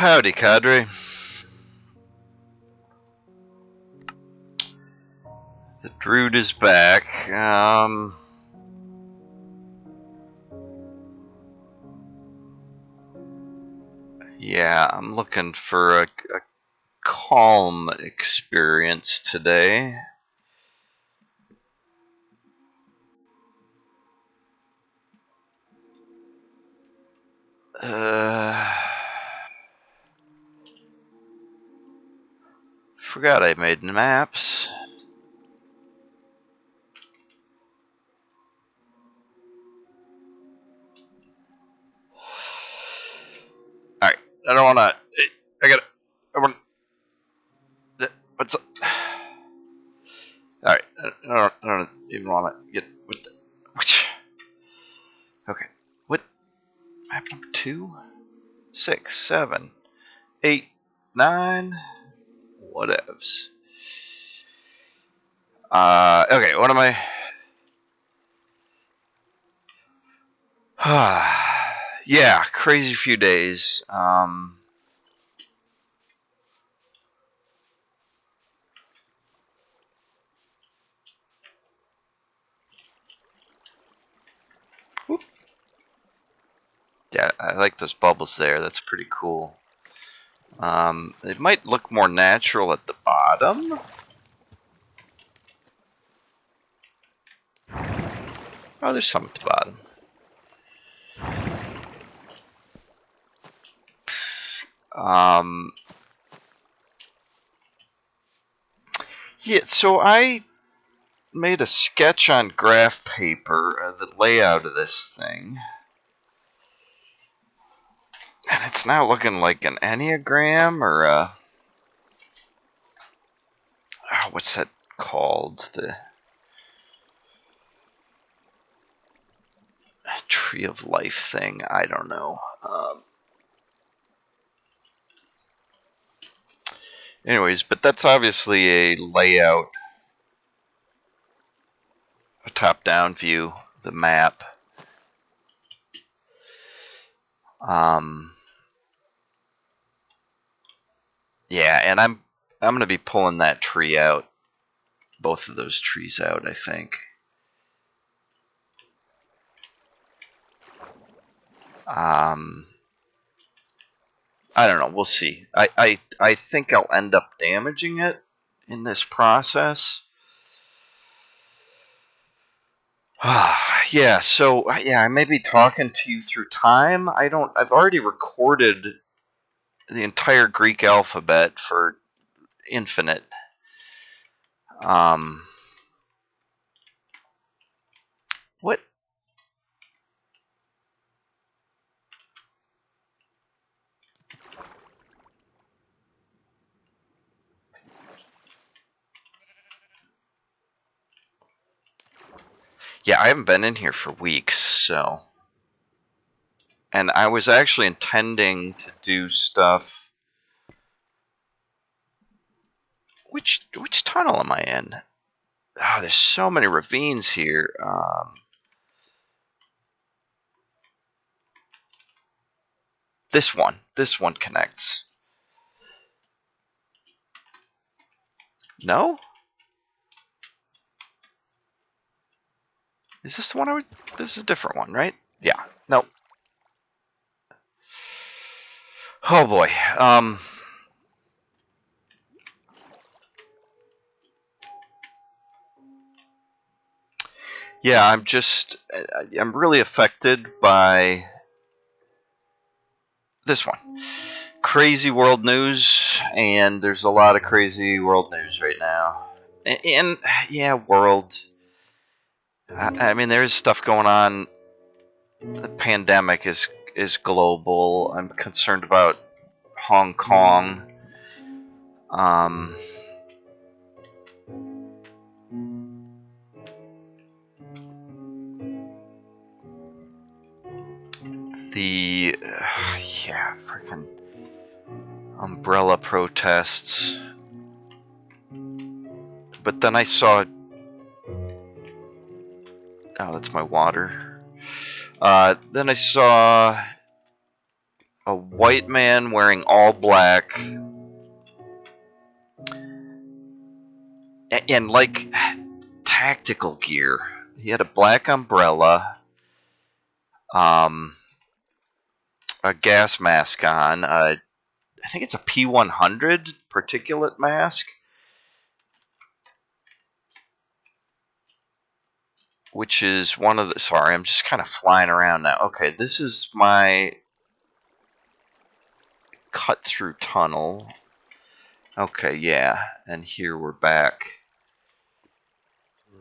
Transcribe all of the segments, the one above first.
Howdy, cadre. The Druid is back. Yeah, I'm looking for a calm experience today. Forgot I made maps. Alright, I don't wanna. I want. What's up? Alright, I don't even wanna get with the. Okay, what? Map number 2? 6, 7, 8, 9. Whatevs. Okay, what am I? Yeah, crazy few days. Yeah, I like those bubbles there. That's pretty cool. It might look more natural at the bottom. Oh, there's some at the bottom. Yeah, so I made a sketch on graph paper, the layout of this thing. And it's now looking like an Enneagram or a... Oh, what's that called? The Tree of Life thing. I don't know. Anyways, but that's obviously a layout, a top-down view, the map. Yeah, and I'm gonna be pulling that tree out, both of those trees out, I think. I don't know. We'll see. I think I'll end up damaging it in this process. Yeah. So yeah, I may be talking to you through time. I've already recorded the entire Greek alphabet for Infinite. What? Yeah, I haven't been in here for weeks, so. And I was actually intending to do stuff. Which tunnel am I in? Oh, there's so many ravines here. This one connects. No? Is this the one I would? This is a different one, right? Yeah. Nope. Oh boy. Yeah, I'm really affected by this one. Crazy world news, and there's a lot of crazy world news right now. And yeah, world. I mean, there's stuff going on. The pandemic is global. I'm concerned about Hong Kong. The yeah, freaking umbrella protests. But then I saw. Oh, that's my water. Then I saw a white man wearing all black, and like tactical gear. He had a black umbrella, a gas mask on. I think it's a P100 particulate mask, which is one of the. Sorry, I'm just kind of flying around now. Okay, this is my cut through tunnel. Okay, yeah, and here we're back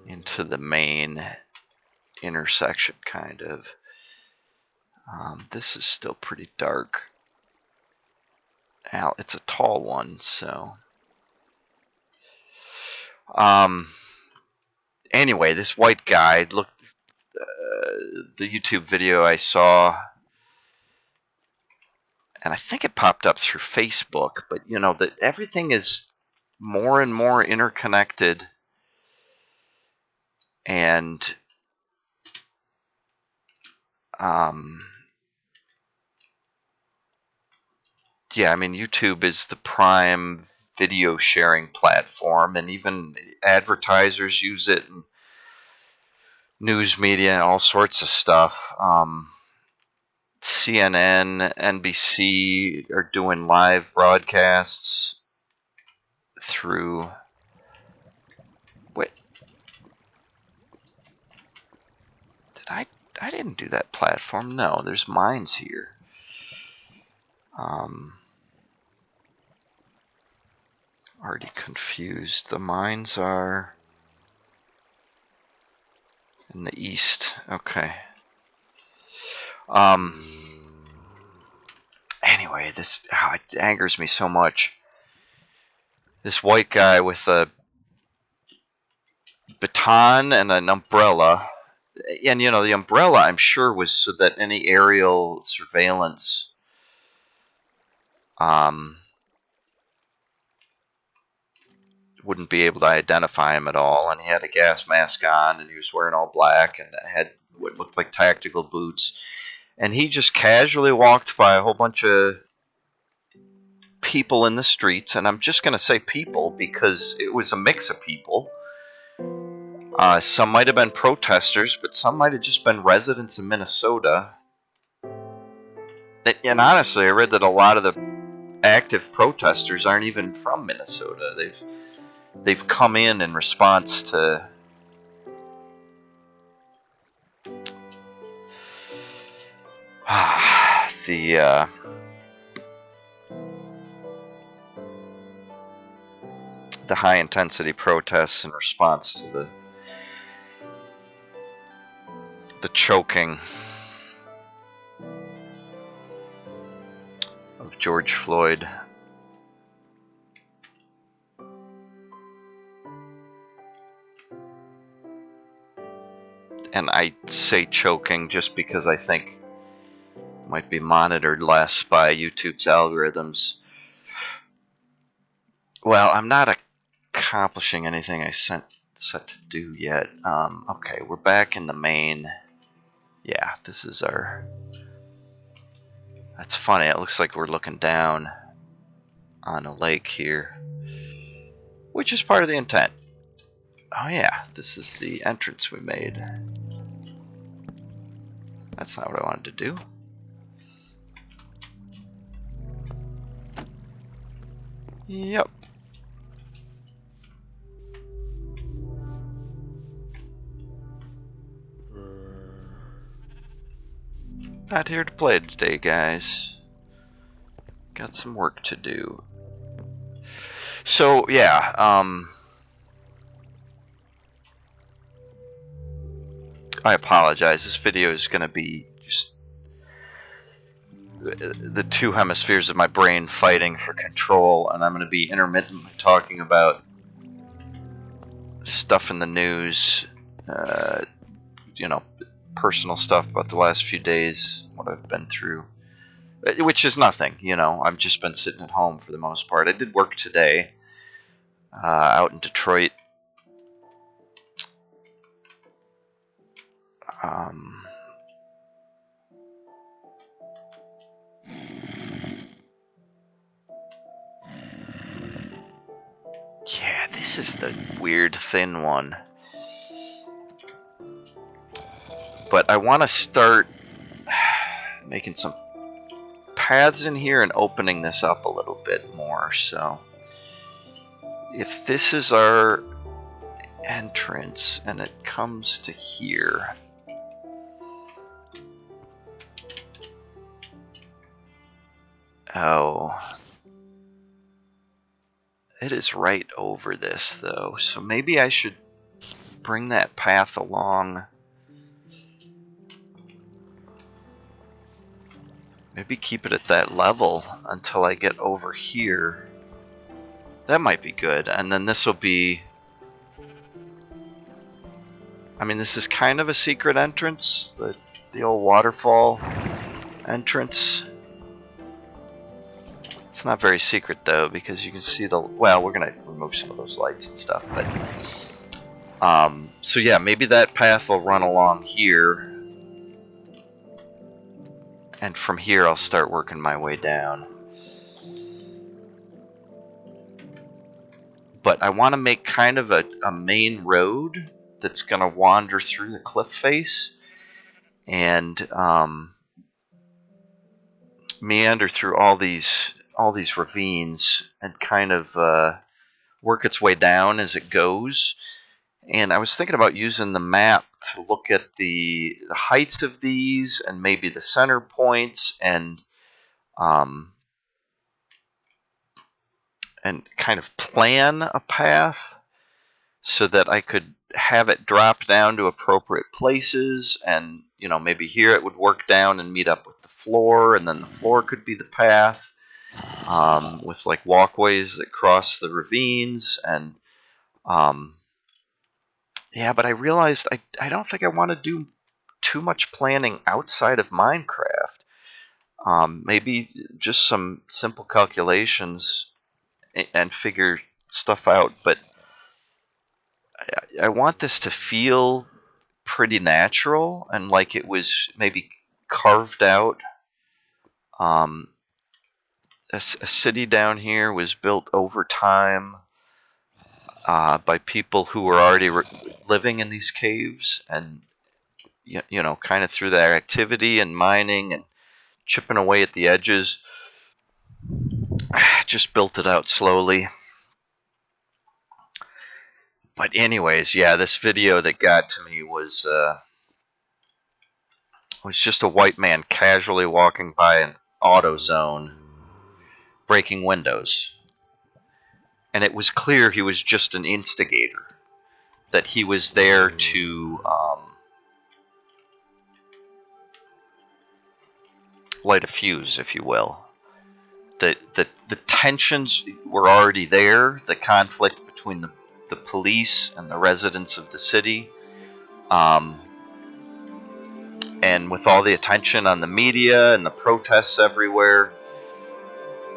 into the main intersection, kind of. This is still pretty dark. It's a tall one, so. Anyway, this white guy looked. The YouTube video I saw, and I think it popped up through Facebook, but you know that everything is more and more interconnected, and yeah, I mean YouTube is the prime video sharing platform, and even advertisers use it, and news media, and all sorts of stuff. CNN, NBC are doing live broadcasts through. Wait, did I didn't do that platform. No, there's mines here. Already confused. The mines are in the east. Okay. Anyway, this it angers me so much. This white guy with a baton and an umbrella, and you know the umbrella, I'm sure, was so that any aerial surveillance wouldn't be able to identify him at all. And he had a gas mask on, and he was wearing all black, and had what looked like tactical boots. And he just casually walked by a whole bunch of people in the streets, and I'm just going to say people because it was a mix of people. Some might have been protesters, but some might have just been residents of Minnesota. And honestly, I read that a lot of the active protesters aren't even from Minnesota. They've come in response to the high intensity protests in response to the choking of George Floyd. And I say choking just because I think it might be monitored less by YouTube's algorithms. Well, I'm not accomplishing anything I set to do yet. Okay, we're back in the main. Yeah, this is our. That's funny. It looks like we're looking down on a lake here, which is part of the intent. Oh yeah, this is the entrance we made. That's not what I wanted to do. Yep. Not here to play today, guys. Got some work to do. So, yeah, I apologize. This video is going to be just the two hemispheres of my brain fighting for control, and I'm going to be intermittently talking about stuff in the news, you know, personal stuff about the last few days, what I've been through, which is nothing, you know. I've just been sitting at home for the most part. I did work today out in Detroit. This is the weird thin one. But I want to start making some paths in here and opening this up a little bit more. So if this is our entrance and it comes to here, oh, it is right over this though, so maybe I should bring that path along. Maybe keep it at that level until I get over here. That might be good, and then this will be... I mean, this is kind of a secret entrance, the old waterfall entrance. It's not very secret though, because you can see the... Well, we're gonna remove some of those lights and stuff, but... so yeah, maybe that path will run along here. And from here I'll start working my way down. But I want to make kind of a main road that's going to wander through the cliff face and meander through all these ravines and kind of work its way down as it goes. And I was thinking about using the map to look at the heights of these and maybe the center points and kind of plan a path so that I could have it drop down to appropriate places, and maybe here it would work down and meet up with the floor, and then the floor could be the path, with like walkways that cross the ravines. And yeah, but I realized I don't think I want to do too much planning outside of Minecraft. Maybe just some simple calculations and figure stuff out, but I want this to feel pretty natural and like it was maybe carved out. A city down here was built over time by people who were already living in these caves, and kind of through their activity and mining and chipping away at the edges, just built it out slowly. But anyways, yeah, this video that got to me was just a white man casually walking by an auto zone, breaking windows. And it was clear he was just an instigator, that he was there to light a fuse, if you will. The tensions were already there, the conflict between the police and the residents of the city. And with all the attention on the media and the protests everywhere,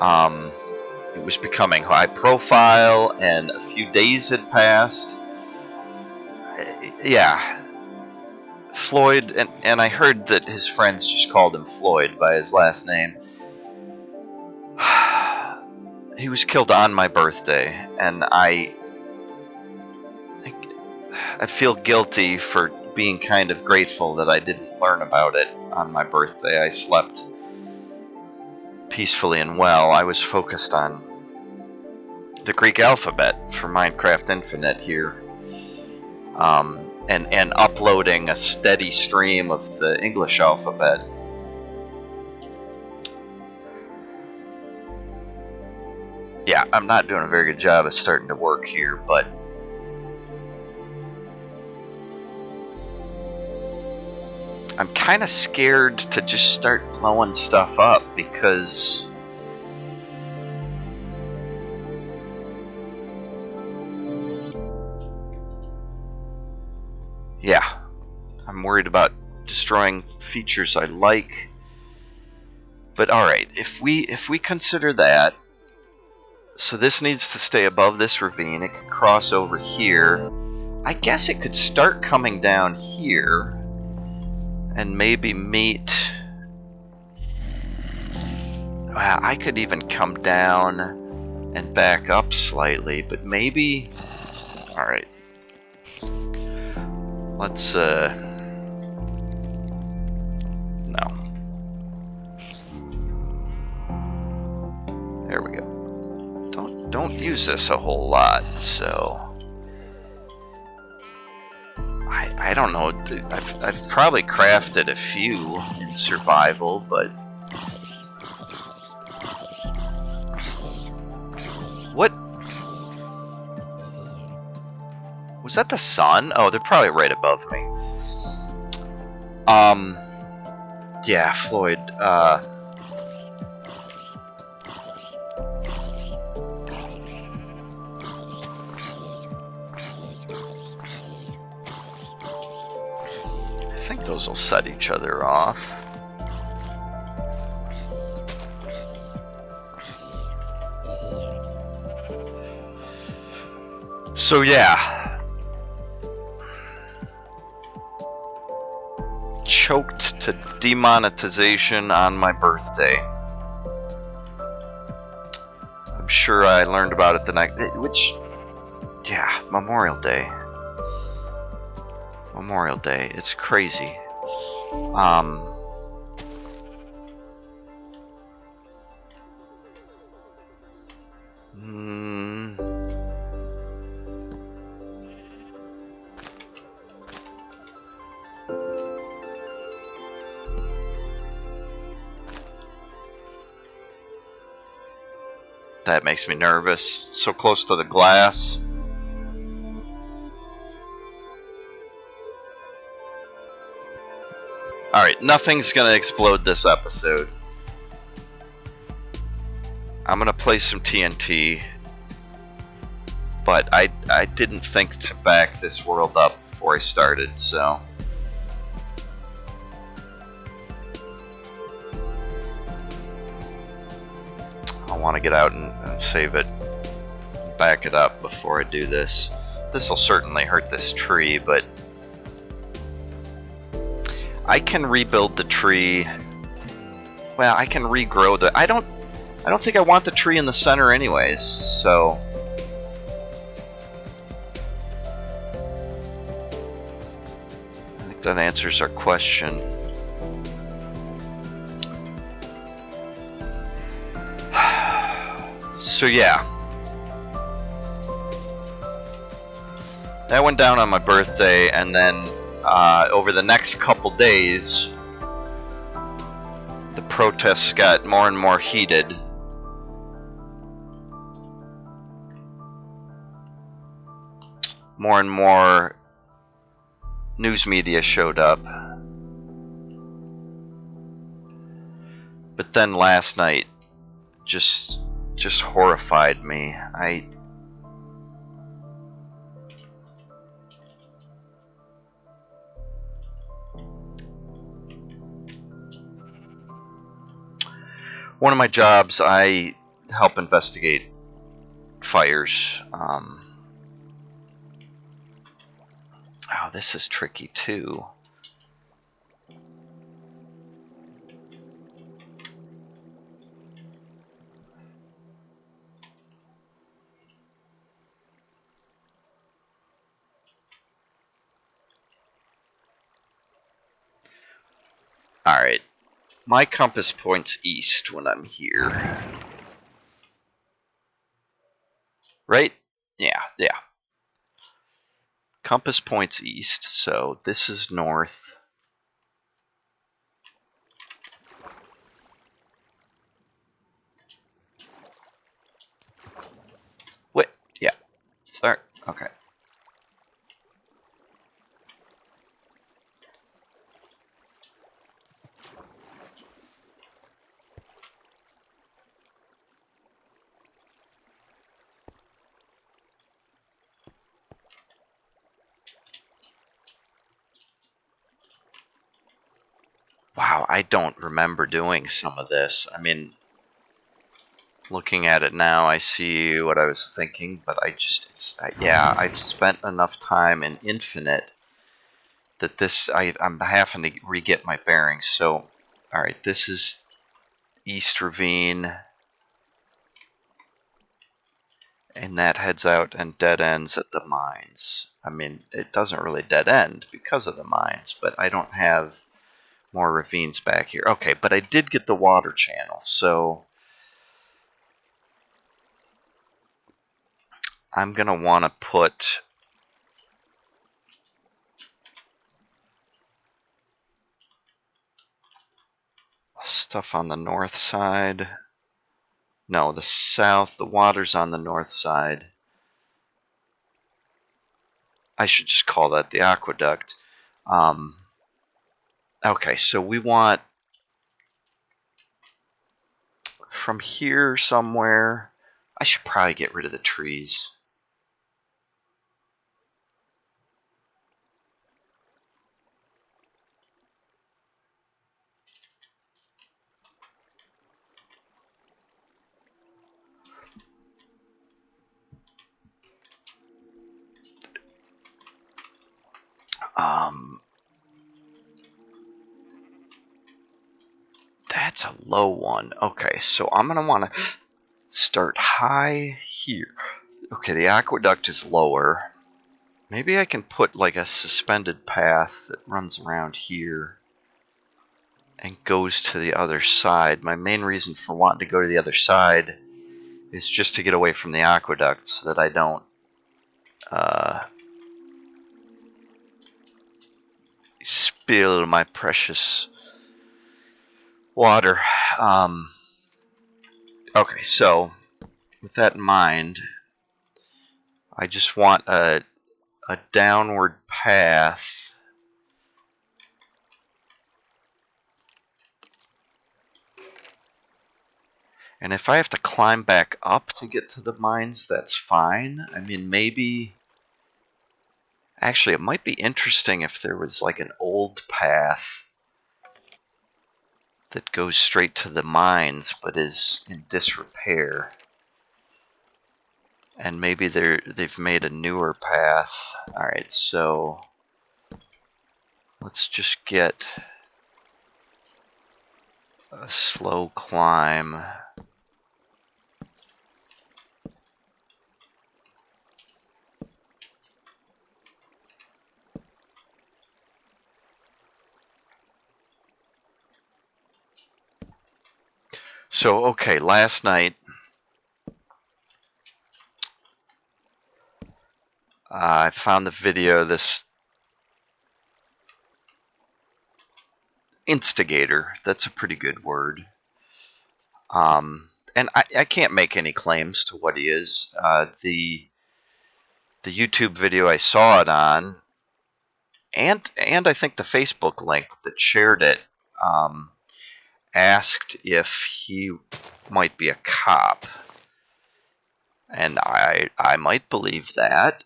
it was becoming high profile, and a few days had passed. Yeah. Floyd, and I heard that his friends just called him Floyd by his last name. He was killed on my birthday, and I feel guilty for being kind of grateful that I didn't learn about it on my birthday. I slept peacefully and well. I was focused on the Greek alphabet for Minecraft Infinite here, and uploading a steady stream of the English alphabet. Yeah, I'm not doing a very good job of starting to work here, but I'm kind of scared to just start blowing stuff up, because yeah, I'm worried about destroying features I like. But alright, if we consider that, so this needs to stay above this ravine, it could cross over here. I guess it could start coming down here and maybe meet... Well, I could even come down and back up slightly, but maybe... Alright. Let's, no. There we go. Don't use this a whole lot, so... I don't know. I've probably crafted a few in survival, but... What? Was that the sun? Oh, they're probably right above me. Yeah, Floyd, I think those will set each other off. So yeah. Choked to demonetization on my birthday. I'm sure I learned about it the night, yeah, Memorial Day. Memorial Day, it's crazy. That makes me nervous. So close to the glass. Alright, nothing's gonna explode this episode. I'm gonna play some TNT. But I didn't think to back this world up before I started, so... I want to get out and save it, back it up before I do this. This will certainly hurt this tree, but I can rebuild the tree. Well, I can regrow the... I don't think I want the tree in the center anyways, so... I think that answers our question. So yeah, that went down on my birthday, and then over the next couple days, the protests got more and more heated. More and more news media showed up. But then last night just horrified me. One of my jobs, I help investigate fires. Oh, this is tricky too. Alright, my compass points east when I'm here. Right? Yeah. Compass points east, so this is north. Wait, yeah. Start. Okay. Wow, I don't remember doing some of this. I mean, looking at it now, I see what I was thinking, but yeah, I've spent enough time in Infinite that I'm having to re-get my bearings. So, alright, this is East Ravine. And that heads out and dead ends at the mines. I mean, it doesn't really dead end because of the mines, but I don't have more ravines back here. Okay, but I did get the water channel, so I'm going to want to put stuff on the north side. No, the south. The water's on the north side. I should just call that the aqueduct. Okay, so we want from here somewhere. I should probably get rid of the trees. That's a low one. Okay, so I'm going to want to start high here. Okay, the aqueduct is lower. Maybe I can put like a suspended path that runs around here and goes to the other side. My main reason for wanting to go to the other side is just to get away from the aqueduct so that I don't spill my precious water. Okay, so with that in mind, I just want a downward path. And if I have to climb back up to get to the mines, that's fine. I mean, maybe... Actually, it might be interesting if there was like an old path that goes straight to the mines but is in disrepair. And maybe they've made a newer path. Alright, so... let's just get a slow climb. So, okay, last night I found the video of this instigator. That's a pretty good word. And I can't make any claims to what he is. The YouTube video I saw it on, and I think the Facebook link that shared it, asked if he might be a cop. And I might believe that.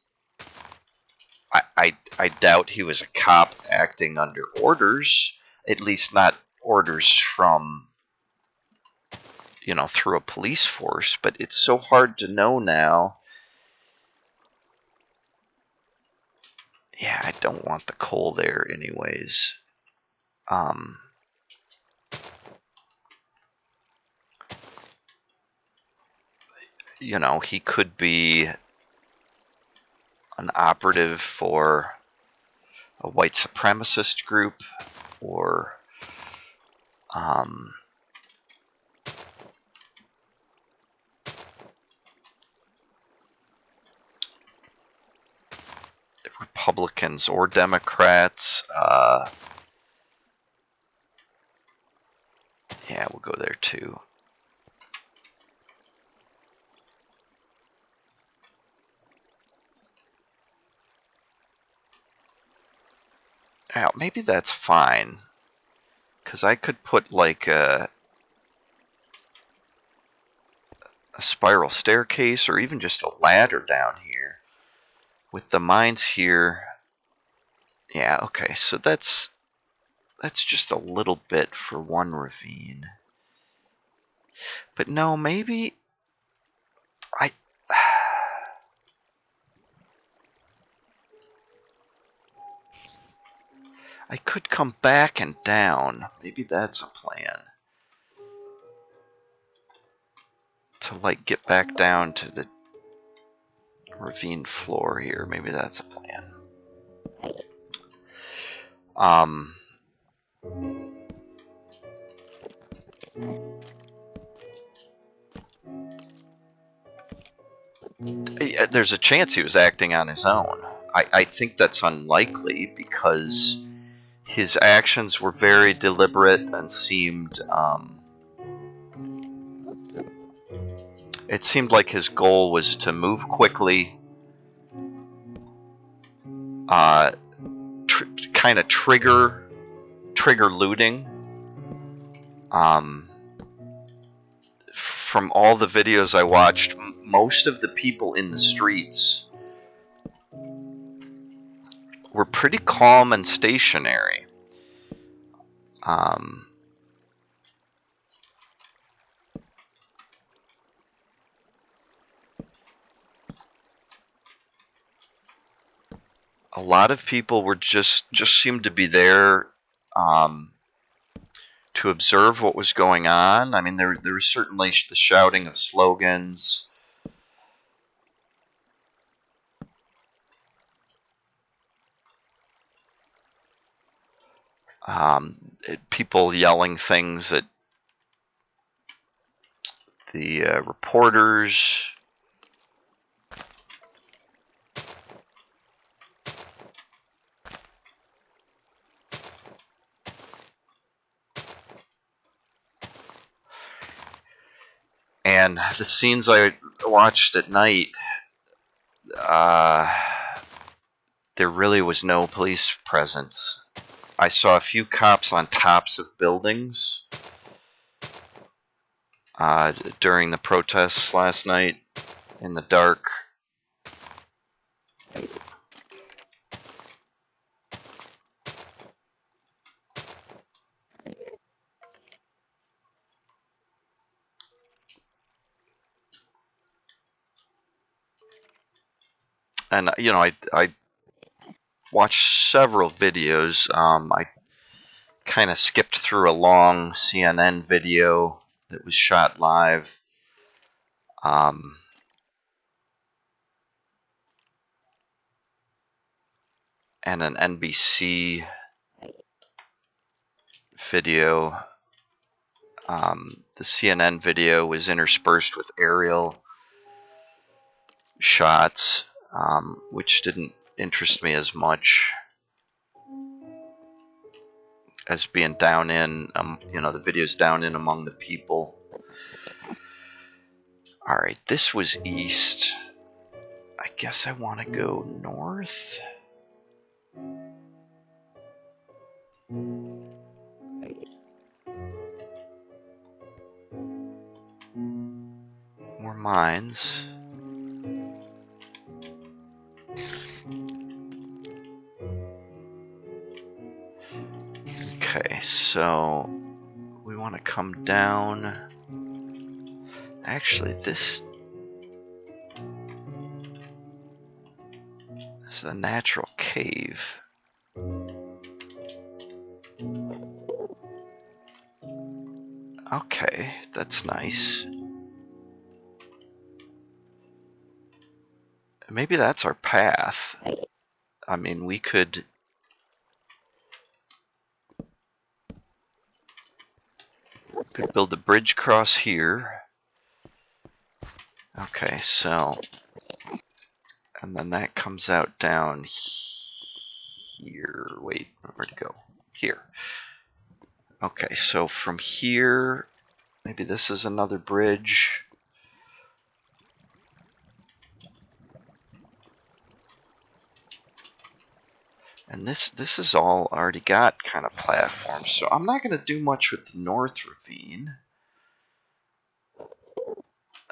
I doubt he was a cop acting under orders, at least not orders from, through a police force, but it's so hard to know now. Yeah, I don't want the coal there anyways. He could be an operative for a white supremacist group, or Republicans or Democrats. Yeah, we'll go there too. Now, maybe that's fine, because I could put like a spiral staircase or even just a ladder down here. With the mines here, yeah, okay, so that's just a little bit for one ravine. But no, maybe I could come back and down. Maybe that's a plan. To like get back down to the ravine floor here. Maybe that's a plan. There's a chance he was acting on his own. I think that's unlikely because his actions were very deliberate and seemed it seemed like his goal was to move quickly, kind of trigger looting. From all the videos I watched, most of the people in the streets were pretty calm and stationary. A lot of people were just seemed to be there to observe what was going on. I mean, there was certainly the shouting of slogans. People yelling things at the reporters. And the scenes I watched at night, there really was no police presence. I saw a few cops on tops of buildings during the protests last night in the dark. And I watched several videos. I kind of skipped through a long CNN video that was shot live. And an NBC video. The CNN video was interspersed with aerial shots, which didn't interest me as much as being down in, the videos down in among the people. All right, this was east. I guess I want to go north. More mines. Okay, so we want to come down. Actually, this is a natural cave. Okay, that's nice. Maybe that's our path. I mean, we could build a bridge across here. Okay, so, and then that comes out down here. Wait, where'd it go? Here. Okay, so from here, maybe this is another bridge. And this is all already got kind of platforms, so I'm not going to do much with the North Ravine.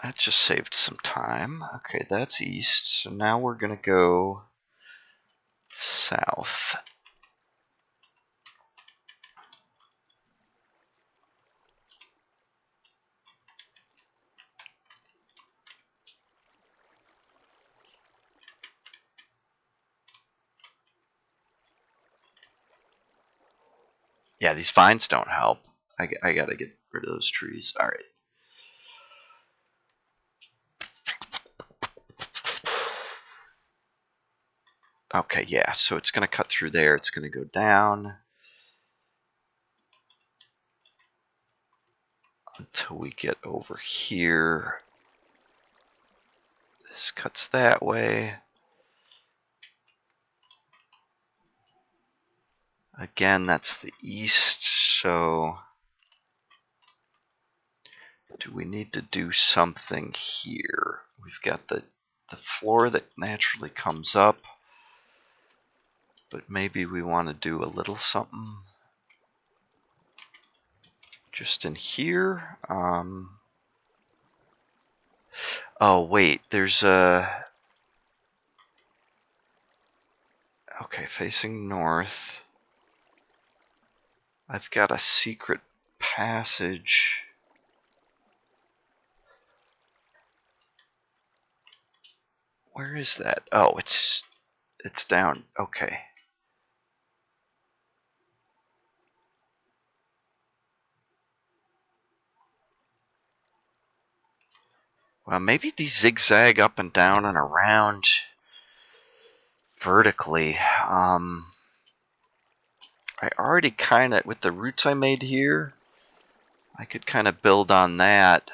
That just saved some time. Okay, that's east, so now we're going to go south. Yeah, these vines don't help. I gotta get rid of those trees. All right. Okay, yeah, so it's going to cut through there. It's going to go down until we get over here. This cuts that way. Again, that's the east, so do we need to do something here? We've got the floor that naturally comes up, but maybe we want to do a little something just in here. Oh, wait, there's a... Okay, facing north. I've got a secret passage. Where is that? Oh, it's down. Okay. Well, maybe these zigzag up and down and around vertically. I already kind of, with the roots I made here, I could kind of build on that.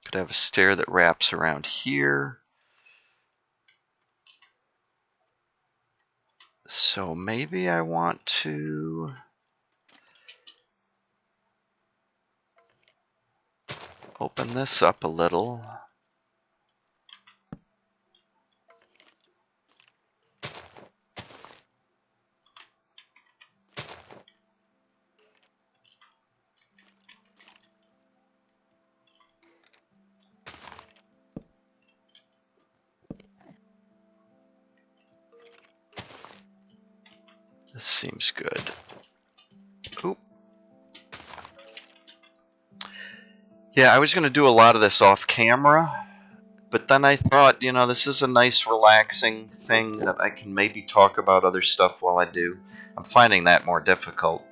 Could have a stair that wraps around here. So maybe I want to open this up a little. This seems good. Oop. Yeah, I was going to do a lot of this off camera, but then I thought, you know, this is a nice relaxing thing that I can maybe talk about other stuff while I do. I'm finding that more difficult.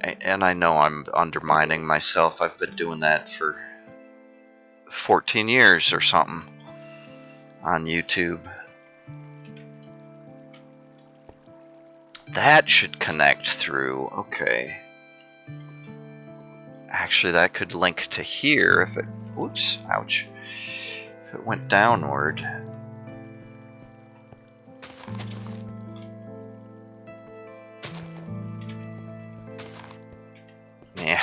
And I know I'm undermining myself. I've been doing that for 14 years or something on YouTube. That should connect through. Okay. Actually, that could link to here if it... Whoops. Ouch. If it went downward. Yeah.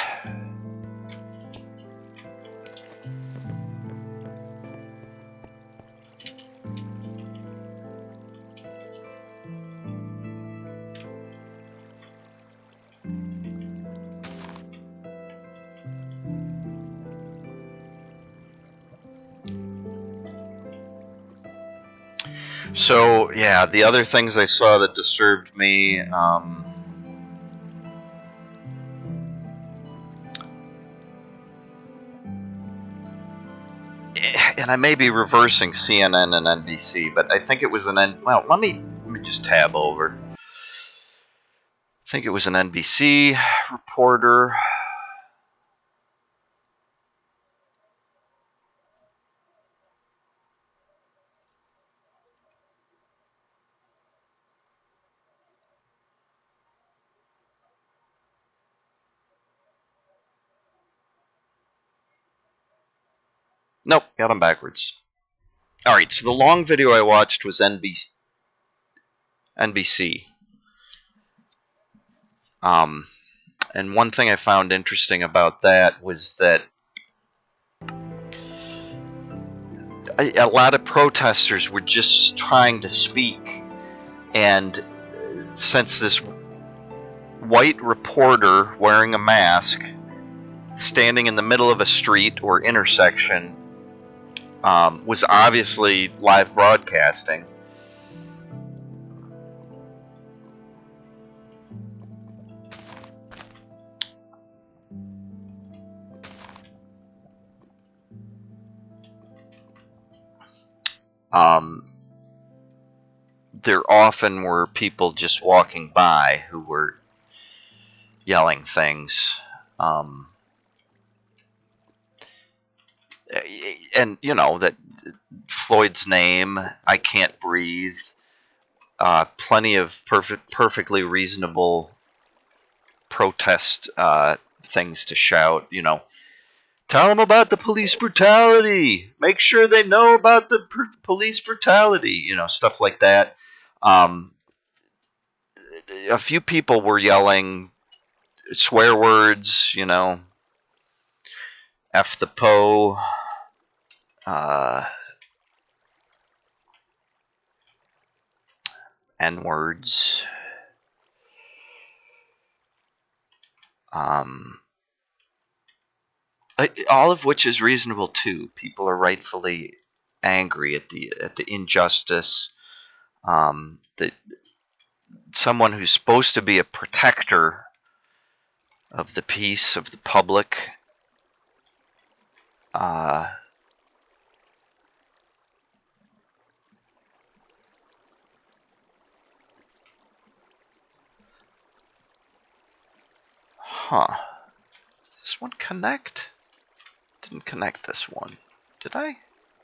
So, yeah, the other things I saw that disturbed me, and I may be reversing CNN and NBC, but I think it was well, let me just tab over. I think it was an NBC reporter. Nope, got them backwards. All right, so the long video I watched was NBC. And one thing I found interesting about that was that a lot of protesters were just trying to speak, and since this white reporter wearing a mask standing in the middle of a street or intersection was obviously live broadcasting, there often were people just walking by who were yelling things. And that Floyd's name, I can't breathe. Plenty of perfectly reasonable protest things to shout. Tell them about the police brutality. Make sure they know about the police brutality. Stuff like that. A few people were yelling swear words. F the Poe. N words. All of which is reasonable too. People are rightfully angry at the injustice. That someone who's supposed to be a protector of the peace of the public, Does this one connect? Didn't connect this one. Did I?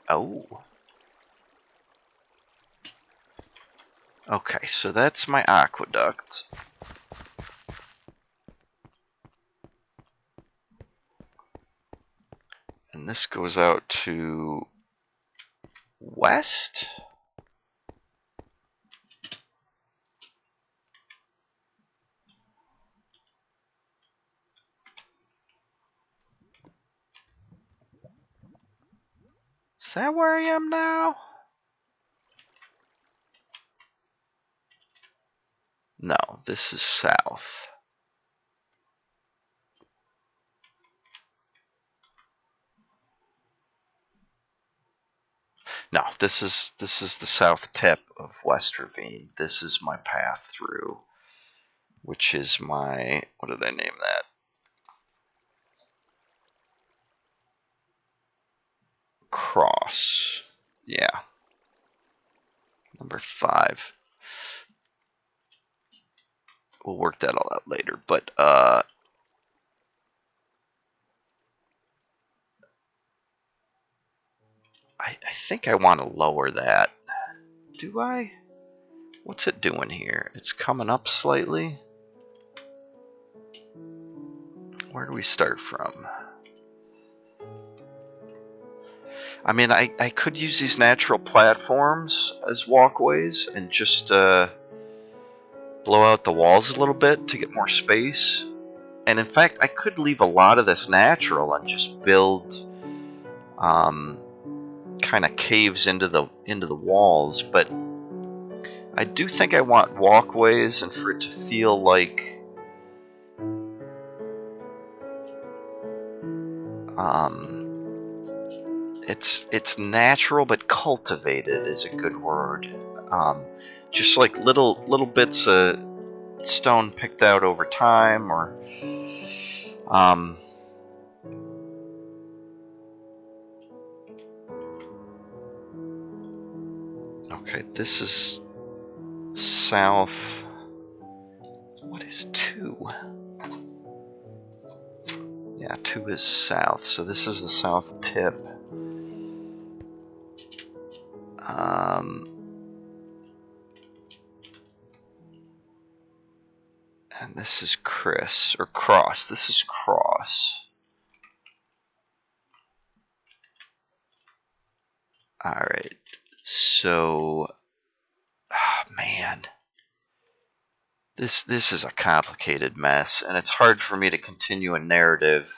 Oh. Okay, so that's my aqueduct. And this goes out to west? Is that where I am now? No, this is south. No, this is the south tip of West Ravine. This is my path through, which is my, what did I name that? Cross. Yeah. Number 5. We'll work that all out later, but I think I want to lower that. Do I? What's it doing here? It's coming up slightly. Where do we start from? I mean, I could use these natural platforms as walkways and just blow out the walls a little bit to get more space. And in fact, I could leave a lot of this natural and just build kind of caves into the walls. But I do think I want walkways and for it to feel like it's natural but cultivated is a good word. Just like little bits of stone picked out over time, or okay, this is south. What is 2? Yeah, 2 is south, so this is the south tip. And this is Chris, or Cross. This is Cross. Alright, so, man. This is a complicated mess, and it's hard for me to continue a narrative.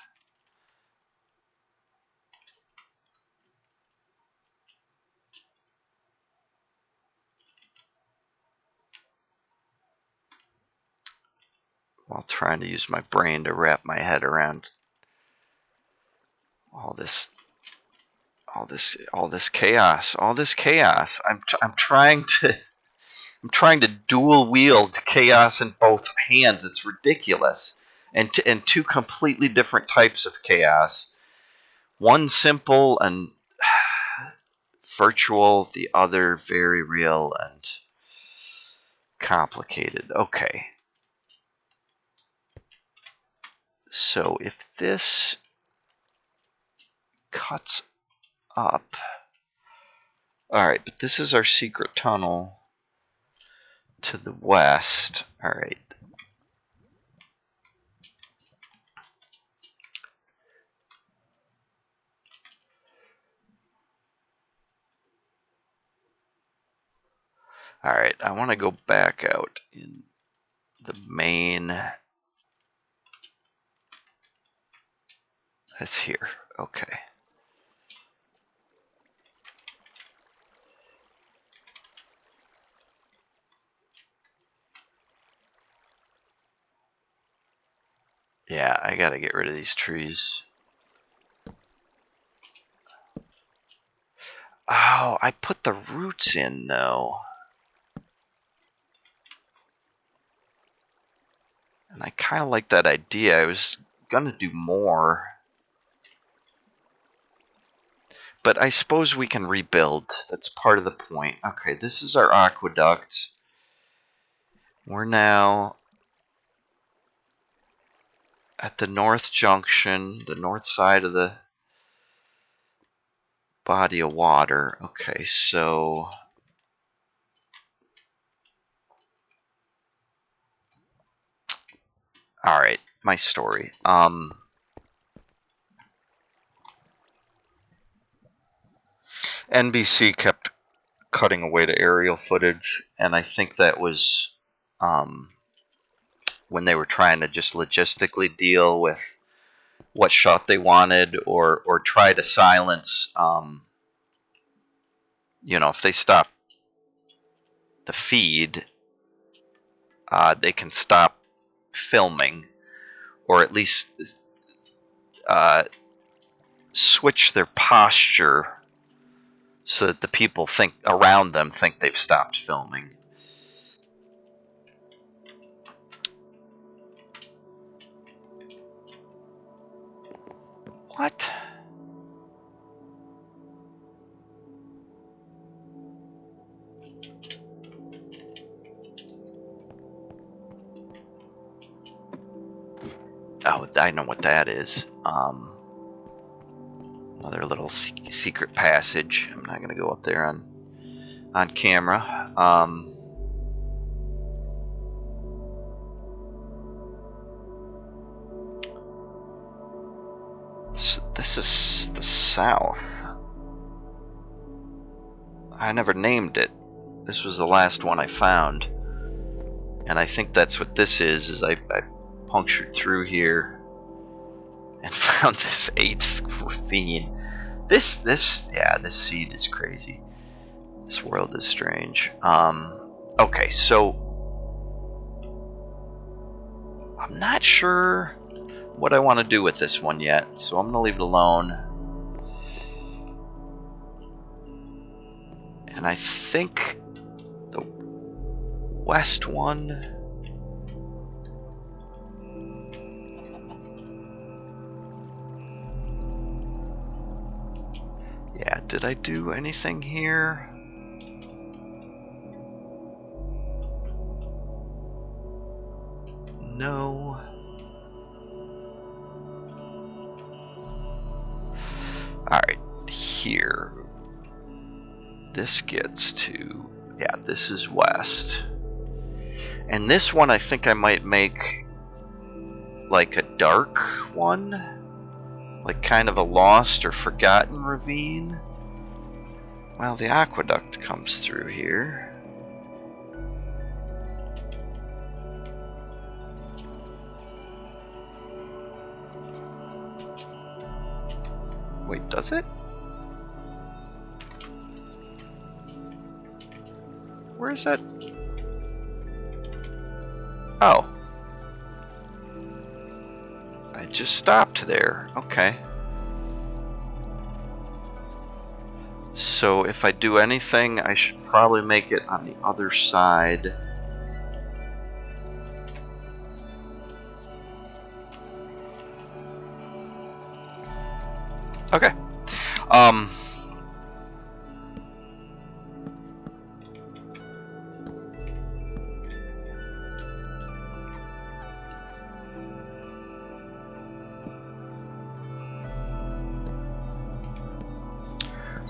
While trying to use my brain to wrap my head around all this chaos. I'm trying to dual wield chaos in both hands. It's ridiculous. And 2 completely different types of chaos. One simple and virtual, the other very real and complicated. Okay. So if this cuts up... Alright, but this is our secret tunnel to the west. Alright. Alright, I want to go back out in the main... That's here. Okay. Yeah, I gotta get rid of these trees. Oh, I put the roots in, though. And I kind of like that idea. I was gonna do more. But I suppose we can rebuild. That's part of the point. Okay, this is our aqueduct. We're now at the north junction, the north side of the body of water. Okay, so... Alright, my story. NBC kept cutting away to aerial footage, and I think that was when they were trying to just logistically deal with what shot they wanted, or try to silence, you know, if they stop the feed, they can stop filming, or at least switch their posture so that the people around them think they've stopped filming. What? Oh, I know what that is. Another little secret passage. I'm not going to go up there on camera. So this is the south. I never named it. This was the last one I found. And I think that's what this is I punctured through here and found this 8th ravine. This seed is crazy. This world is strange. Okay, so I'm not sure what I want to do with this one yet, so I'm going to leave it alone. And I think the west one... Yeah, did I do anything here? No. Alright, here. This gets to... Yeah, this is west. And this one I think I might make like a dark one. Like kind of a lost or forgotten ravine. Well, the aqueduct comes through here. Wait, does it? Where is that? Oh. I just stopped there. Okay. So if I do anything, I should probably make it on the other side. Okay.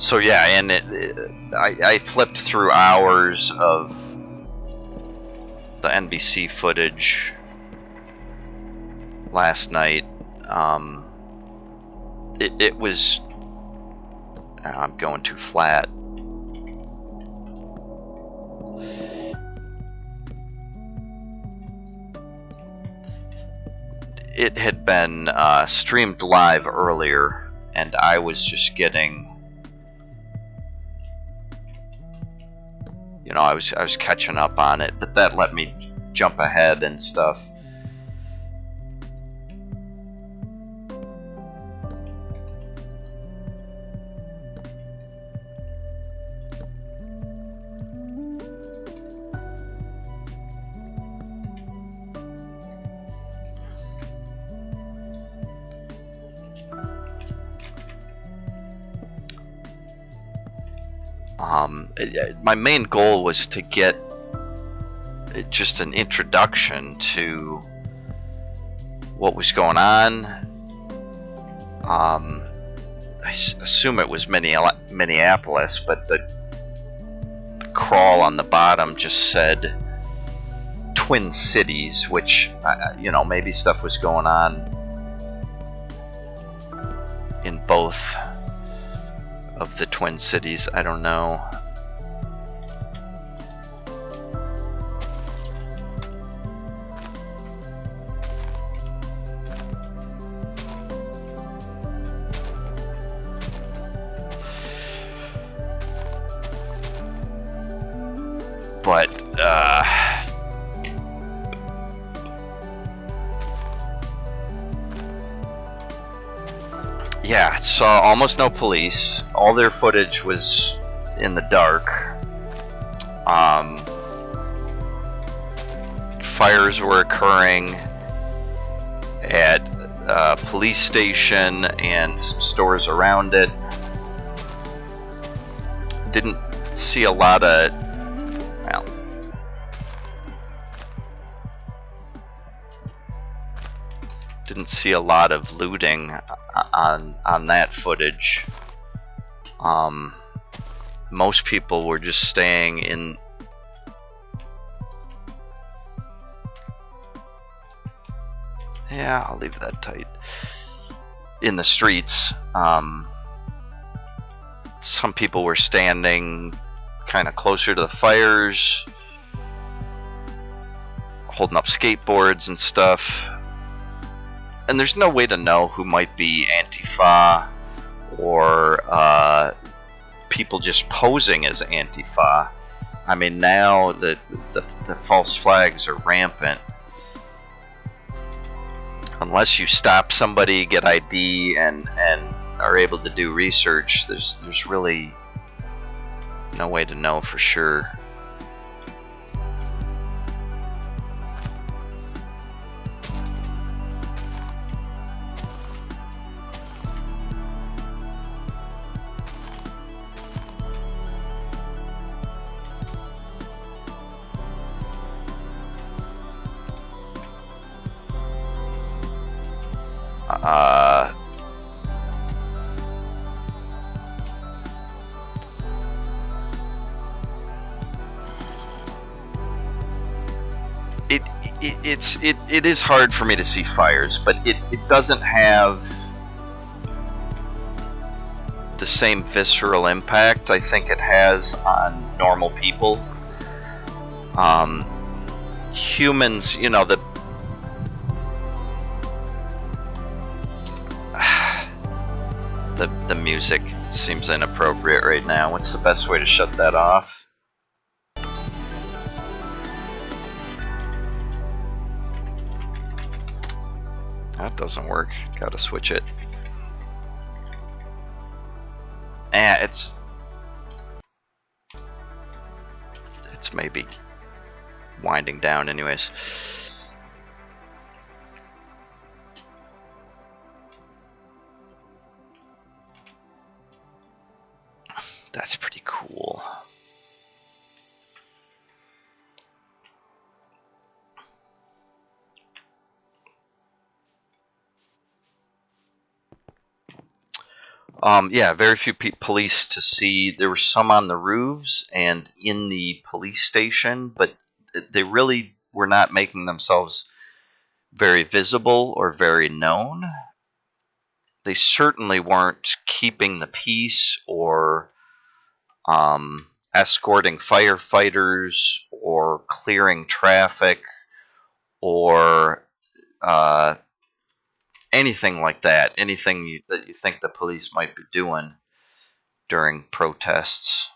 So yeah, and I flipped through hours of the NBC footage last night. It was. I'm going too flat. It had been streamed live earlier, and I was just getting. I was catching up on it, but that let me jump ahead and stuff. My main goal was to get just an introduction to what was going on. I assume it was Minneapolis, but the crawl on the bottom just said Twin Cities, which, maybe stuff was going on in both of the Twin Cities. I don't know. But yeah, saw almost no police. All their footage was in the dark. Fires were occurring at a police station and stores around it. Didn't see a lot of, well, didn't see a lot of looting on that footage. Most people were just staying in. Yeah, I'll leave that tight. In the streets. Some people were standing kind of closer to the fires, holding up skateboards and stuff. And there's no way to know who might be Antifa or people just posing as Antifa. I mean, now the false flags are rampant. Unless you stop somebody, get ID, and are able to do research, there's really no way to know for sure. It is hard for me to see fires, but it doesn't have the same visceral impact I think it has on normal people. Humans, the music seems inappropriate right now. What's the best way to shut that off? That doesn't work. Gotta switch it. It's maybe winding down anyways. That's pretty cool. Yeah, very few police to see. There were some on the roofs and in the police station, but they really were not making themselves very visible or very known. They certainly weren't keeping the peace or escorting firefighters or clearing traffic or uh, anything like that. Anything that you think the police might be doing during protests.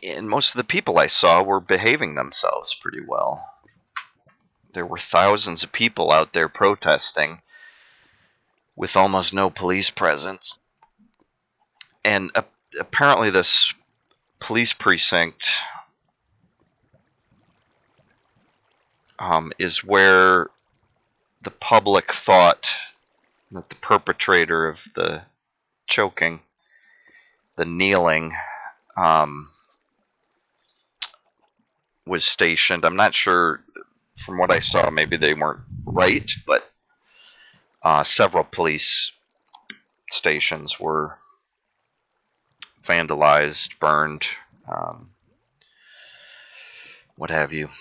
And most of the people I saw were behaving themselves pretty well. There were thousands of people out there protesting with almost no police presence. And apparently, this police precinct is where the public thought that the perpetrator of the choking, the kneeling, um, was stationed. I'm not sure. From what I saw, maybe they weren't right, but several police stations were vandalized, burned, um, what have you.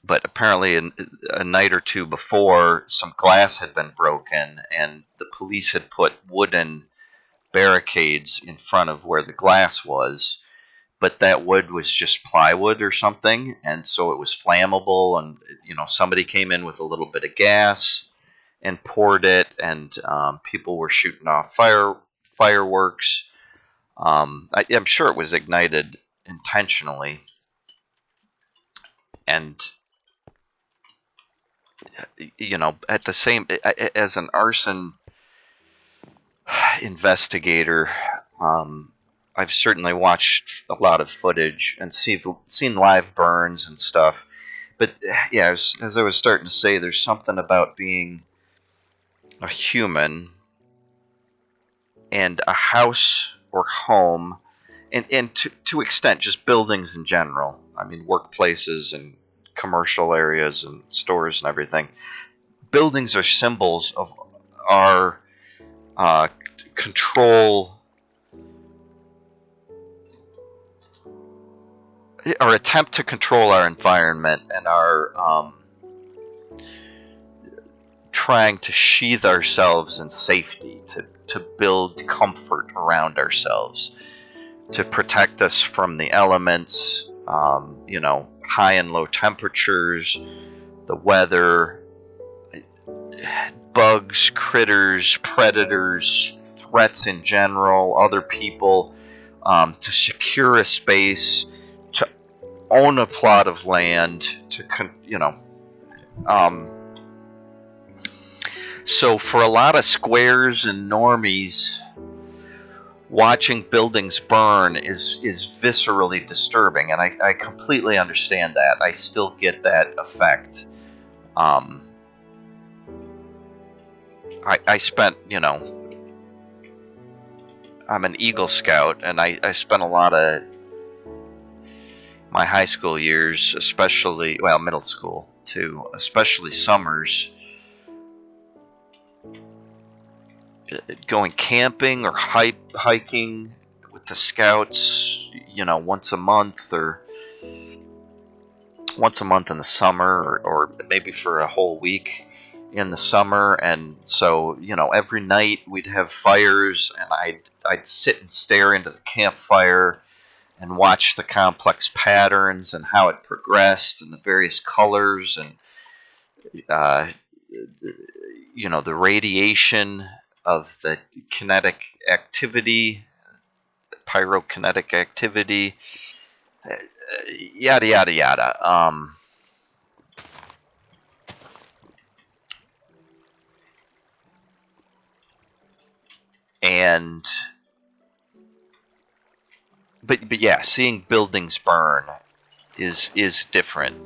But apparently, a night or two before, some glass had been broken, and the police had put wooden barricades in front of where the glass was. But that wood was just plywood or something, and so it was flammable. And somebody came in with a little bit of gas and poured it, and people were shooting off fireworks. I'm sure it was ignited intentionally, and at the same as an arson investigator, I've certainly watched a lot of footage and seen live burns and stuff. But yeah, as I was starting to say, there's something about being a human and a house or home, and to extent just buildings in general. I mean, workplaces and commercial areas and stores and everything. Buildings are symbols of our uh, control, our attempt to control our environment, and our trying to sheathe ourselves in safety, to build comfort around ourselves, to protect us from the elements, high and low temperatures, the weather, bugs, critters, predators, threats in general, other people, to secure a space, to own a plot of land, um, so for a lot of squares and normies, watching buildings burn is viscerally disturbing, and I completely understand that. I still get that effect. I spent, I'm an Eagle Scout, and I spent a lot of my high school years, especially, well, middle school too, especially summers, going camping or hiking with the scouts, once a month in the summer, or maybe for a whole week in the summer. And so, every night we'd have fires, and I'd sit and stare into the campfire and watch the complex patterns and how it progressed and the various colors, and uh, the radiation of the kinetic activity, pyrokinetic activity, yada yada yada. And but yeah, seeing buildings burn is different,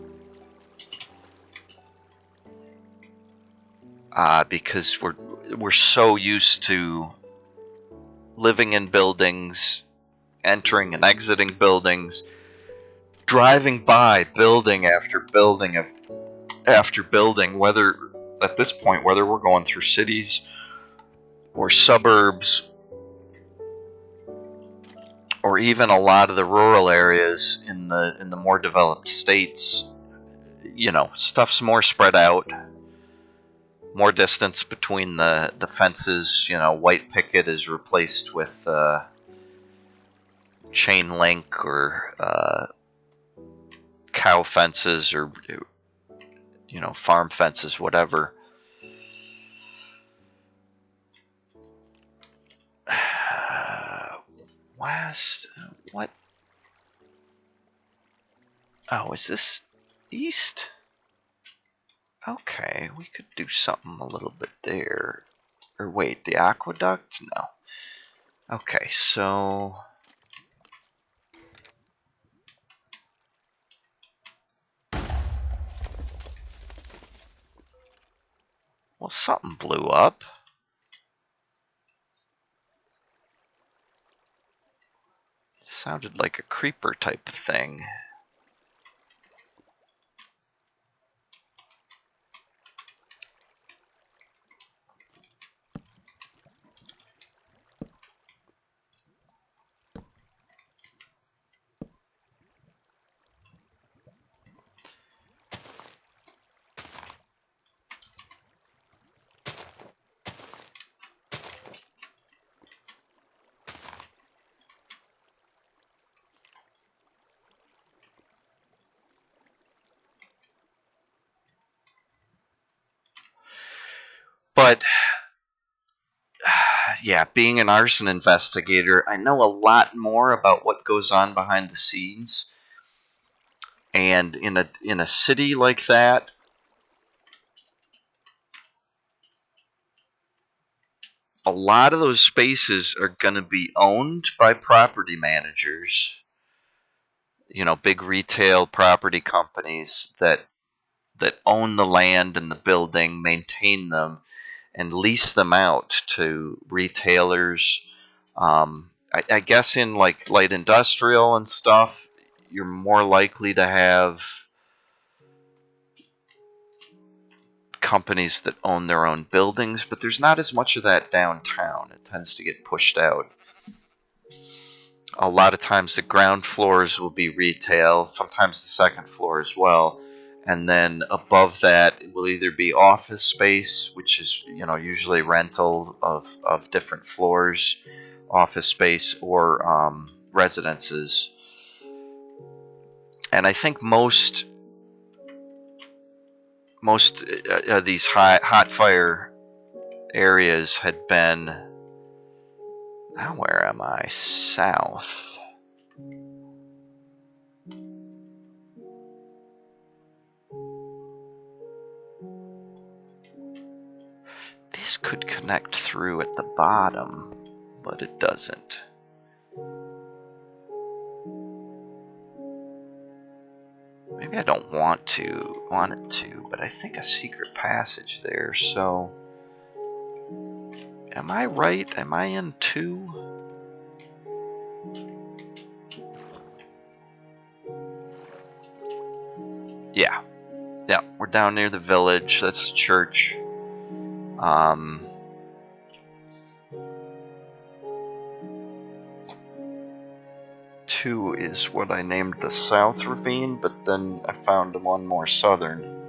because we're so used to living in buildings, entering and exiting buildings, driving by building after building after building, whether at this point, whether we're going through cities or suburbs or even a lot of the rural areas in the more developed states, you know, stuff's more spread out, more distance between the fences. You know, white picket is replaced with chain link or cow fences or, you know, farm fences, whatever. West, what? Oh, is this east? Okay, we could do something a little bit there. Or wait, the aqueduct? No. Okay, so... Well, something blew up. It sounded like a creeper type of thing. But, yeah, being an arson investigator, I know a lot more about what goes on behind the scenes. And in a city like that, a lot of those spaces are going to be owned by property managers. You know, big retail property companies that own the land and the building, maintain them, and lease them out to retailers. I guess in like light industrial and stuff, you're more likely to have companies that own their own buildings, but there's not as much of that downtown. It tends to get pushed out. A lot of times the ground floors will be retail, sometimes the second floor as well. And then above that it will either be office space, which is, you know, usually rental of different floors, office space, or residences. And I think most of these hot fire areas had been, now where am I? South. This could connect through at the bottom, but it doesn't. Maybe I don't want it to, but I think a secret passage there, so... Am I right? Am I in 2? Yeah. Yeah, we're down near the village. That's the church. 2 is what I named the South Ravine, but then I found one more southern.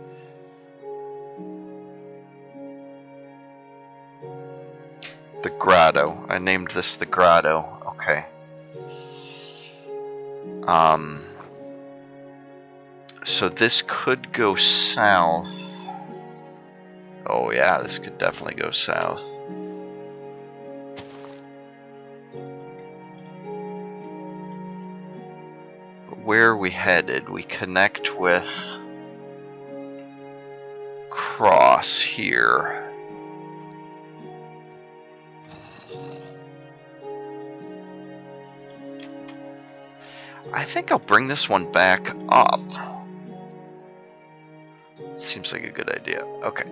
The Grotto. I named this the Grotto. Okay. So this could go south. Oh yeah, this could definitely go south. But where are we headed? We connect with Cross here. I think I'll bring this one back up. Seems like a good idea. Okay.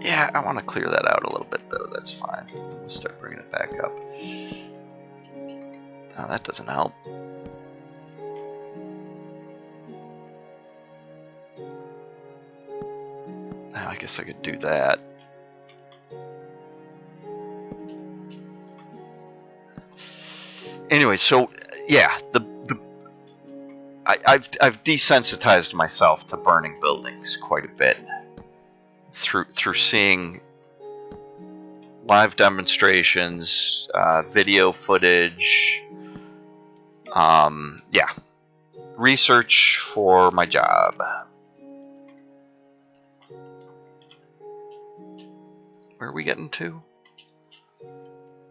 Yeah, I want to clear that out a little bit, though. That's fine. We'll start bringing it back up. Oh, that doesn't help. Now, I guess I could do that. Anyway, so yeah, I've desensitized myself to burning buildings quite a bit through seeing live demonstrations, video footage, yeah, research for my job. Where are we getting to?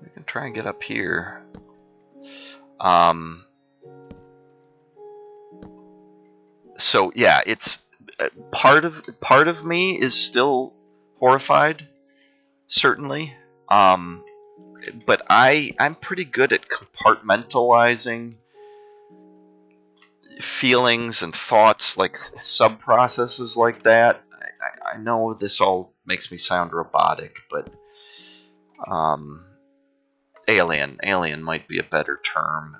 We can try and get up here. So yeah, it's part of me is still horrified, certainly. But I'm pretty good at compartmentalizing feelings and thoughts, like sub-processes like that. I know this all makes me sound robotic, but alien might be a better term.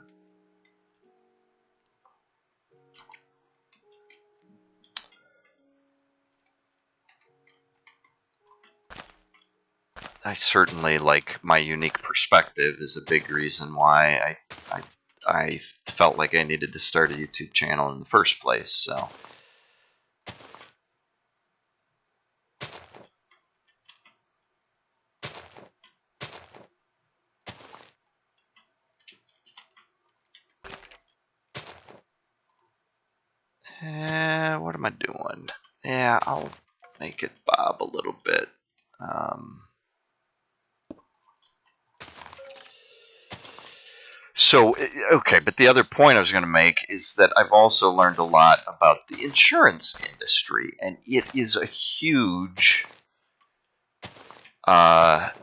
I certainly, like, my unique perspective is a big reason why I felt like I needed to start a YouTube channel in the first place. So what am I doing? Yeah, I'll make it bob a little bit. So, okay, but the other point I was going to make is that I've also learned a lot about the insurance industry, and it is a huge part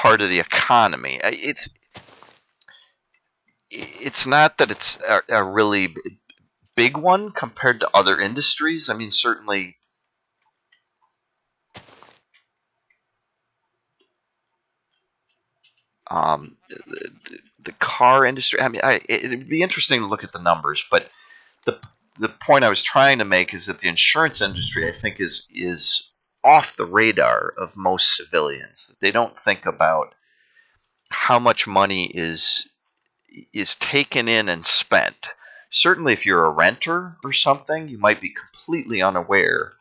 of the economy. It's not that it's a really big one compared to other industries. I mean, certainly the car industry. I mean, it'd be interesting to look at the numbers, but the point I was trying to make is that the insurance industry, I think, is off the radar of most civilians. They don't think about how much money is taken in and spent. Certainly, if you're a renter or something, you might be completely unaware.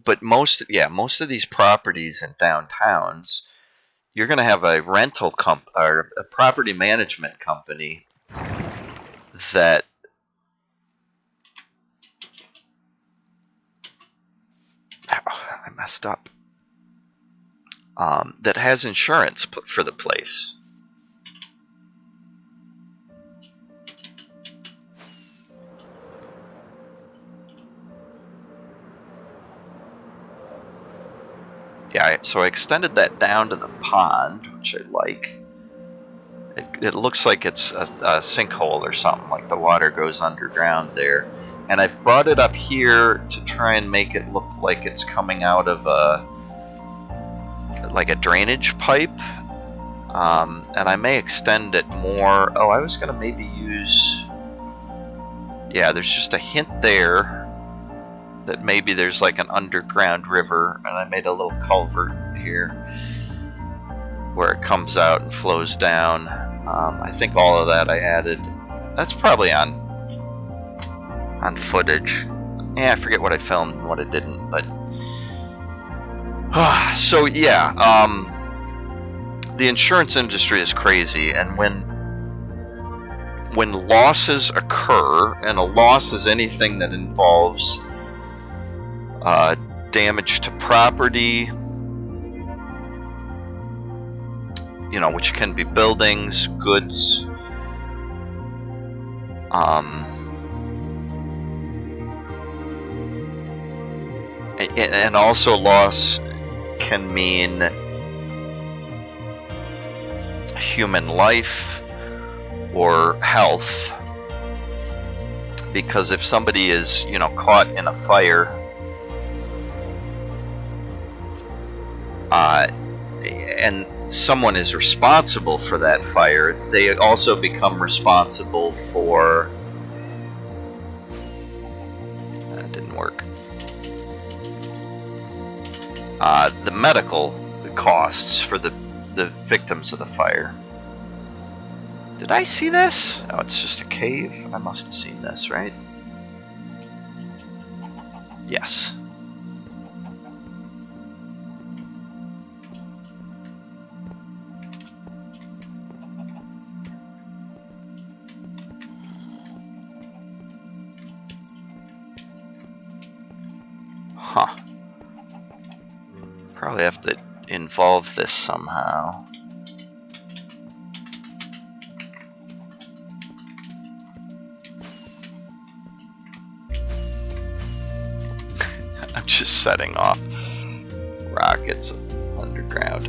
But most of these properties in downtowns, you're going to have a rental or a property management company that I messed up. That has insurance for the place. Yeah, so I extended that down to the pond, which I like. It looks like it's a sinkhole or something, like the water goes underground there. And I've brought it up here to try and make it look like it's coming out of a drainage pipe. And I may extend it more. Oh, I was going to maybe use... Yeah, there's just a hint there that maybe there's like an underground river, and I made a little culvert here where it comes out and flows down. I think all of that I added. That's probably on footage. Yeah, I forget what I filmed and what I didn't, but so yeah, the insurance industry is crazy, and when losses occur, and a loss is anything that involves damage to property, which can be buildings, goods, and also loss can mean human life or health, because if somebody is caught in a fire, someone is responsible for that fire, they also become responsible for... That didn't work. The medical costs for the victims of the fire. Did I see this? Oh, it's just a cave. I must have seen this, right? Yes. Huh. Probably have to involve this somehow. I'm just setting off rockets underground.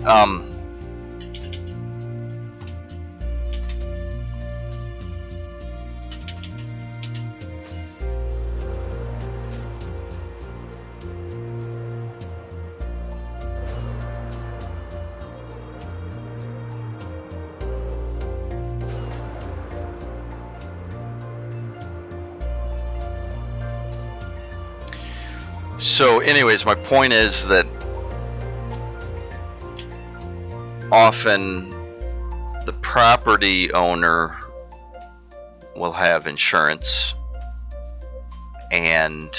So anyways, my point is that often the property owner will have insurance, and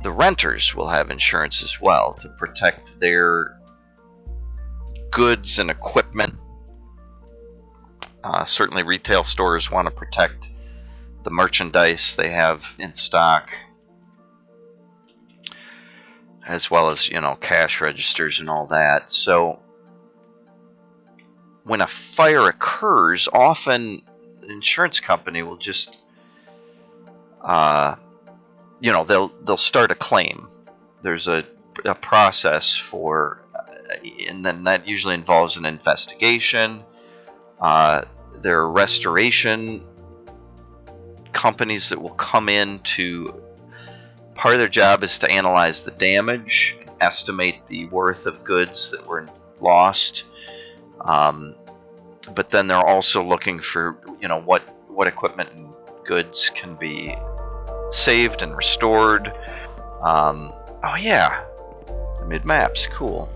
the renters will have insurance as well to protect their goods and equipment. Certainly retail stores want to protect the merchandise they have in stock, as well as, cash registers and all that. So when a fire occurs, often the insurance company will just they'll start a claim. There's a process for, and then that usually involves an investigation. There are restoration companies that will come in to, part of their job is to analyze the damage, estimate the worth of goods that were lost. But then they're also looking for, what equipment and goods can be saved and restored. Oh yeah, I made maps. Cool.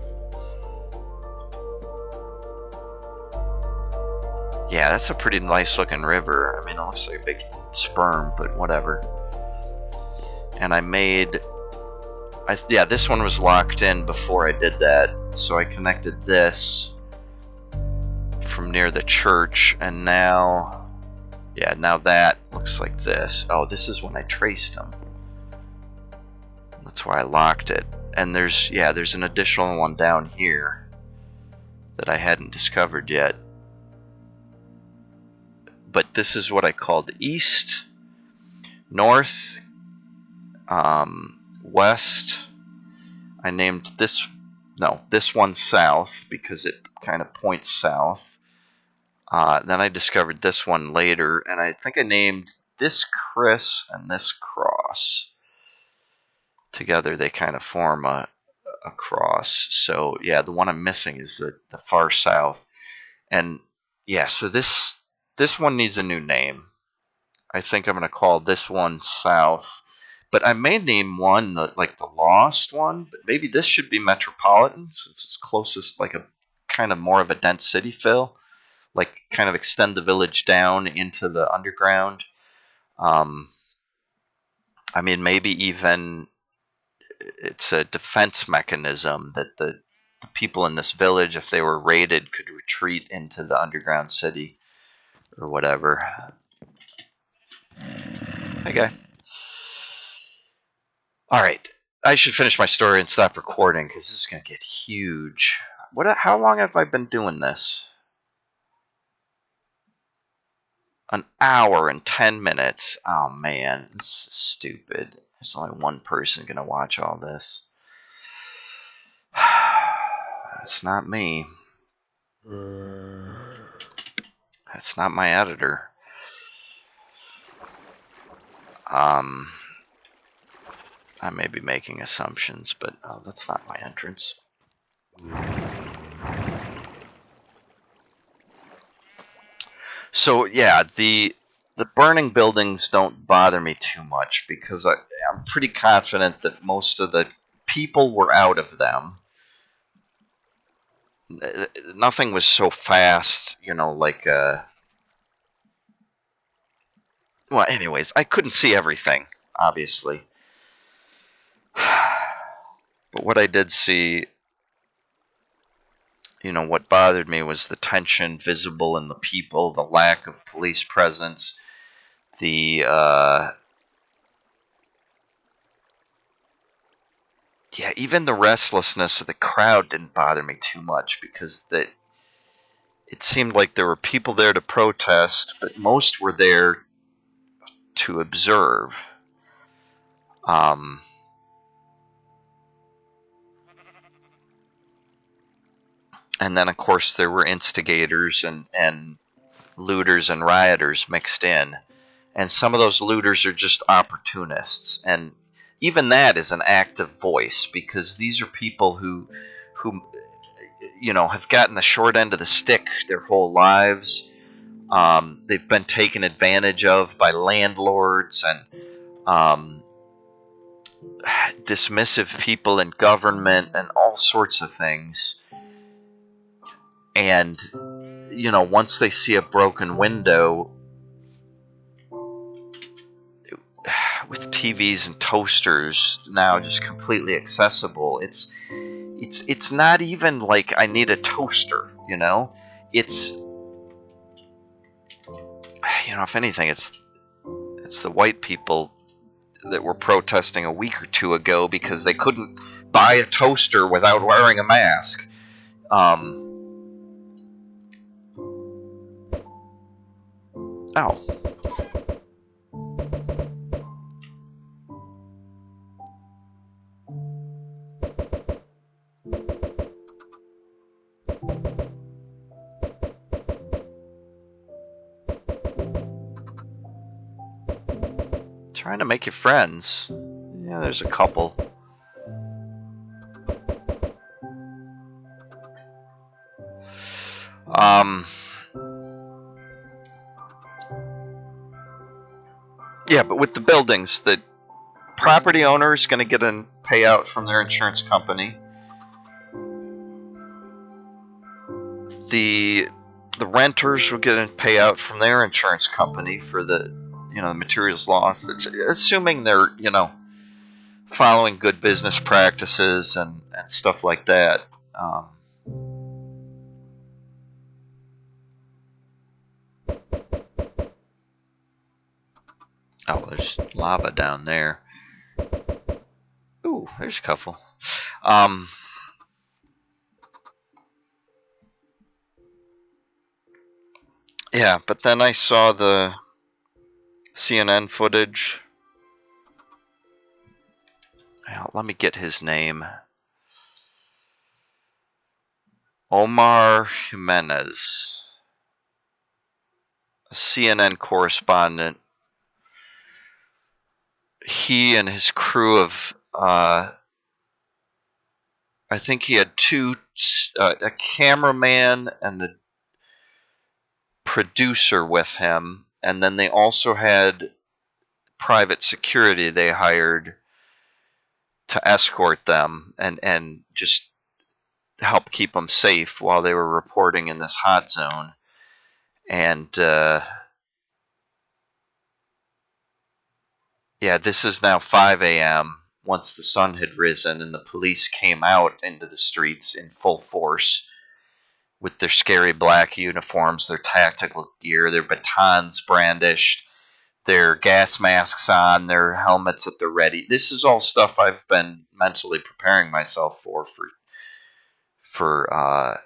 Yeah, that's a pretty nice looking river. I mean, it looks like a big sperm, but whatever. And I made... this one was locked in before I did that, so I connected this from near the church, and now that looks like this. Oh, this is when I traced them. That's why I locked it. And there's an additional one down here that I hadn't discovered yet. But this is what I called east, north, west. I named this one south because it kind of points south. Then I discovered this one later, and I think I named this Chris and this Cross. Together they kind of form a cross. So yeah, the one I'm missing is the far south. And yeah, so this one needs a new name. I think I'm going to call this one South. But I may name one the Lost one, but maybe this should be Metropolitan since it's closest, like a kind of more of a dense city feel. Like kind of extend the village down into the underground. I mean, maybe even it's a defense mechanism that the people in this village, if they were raided, could retreat into the underground city or whatever. Okay. All right. I should finish my story and stop recording because this is going to get huge. How long have I been doing this? An hour and 10 minutes. Oh, man. This is stupid. There's only one person going to watch all this. It's not me. That's not my editor. I may be making assumptions, but that's not my entrance. So yeah, the burning buildings don't bother me too much because I'm pretty confident that most of the people were out of them. Nothing was so fast, like well, anyways, I couldn't see everything, obviously. But what I did see, what bothered me was the tension visible in the people, the lack of police presence, the yeah, even the restlessness of the crowd didn't bother me too much because it seemed like there were people there to protest, but most were there to observe. Um, and then, of course, there were instigators and looters and rioters mixed in. And some of those looters are just opportunists. And even that is an active voice because these are people who have gotten the short end of the stick their whole lives. They've been taken advantage of by landlords and dismissive people in government and all sorts of things. And, once they see a broken window with TVs and toasters now just completely accessible, it's not even like I need a toaster, It's, if anything, it's the white people that were protesting a week or two ago because they couldn't buy a toaster without wearing a mask. Oh. Trying to make you friends. Yeah, there's a couple. Yeah, but with the buildings, the property owner is going to get a payout from their insurance company. The renters will get a payout from their insurance company for the materials lost. It's assuming they're following good business practices and stuff like that. Oh, there's lava down there. Ooh, there's a couple. Yeah, but then I saw the CNN footage. Well, let me get his name. Omar Jimenez, a CNN correspondent. He and his crew of, I think he had a cameraman and a producer with him, and then they also had private security they hired to escort them and just help keep them safe while they were reporting in this hot zone. And yeah, this is now 5 a.m. once the sun had risen and the police came out into the streets in full force with their scary black uniforms, their tactical gear, their batons brandished, their gas masks on, their helmets at the ready. This is all stuff I've been mentally preparing myself for a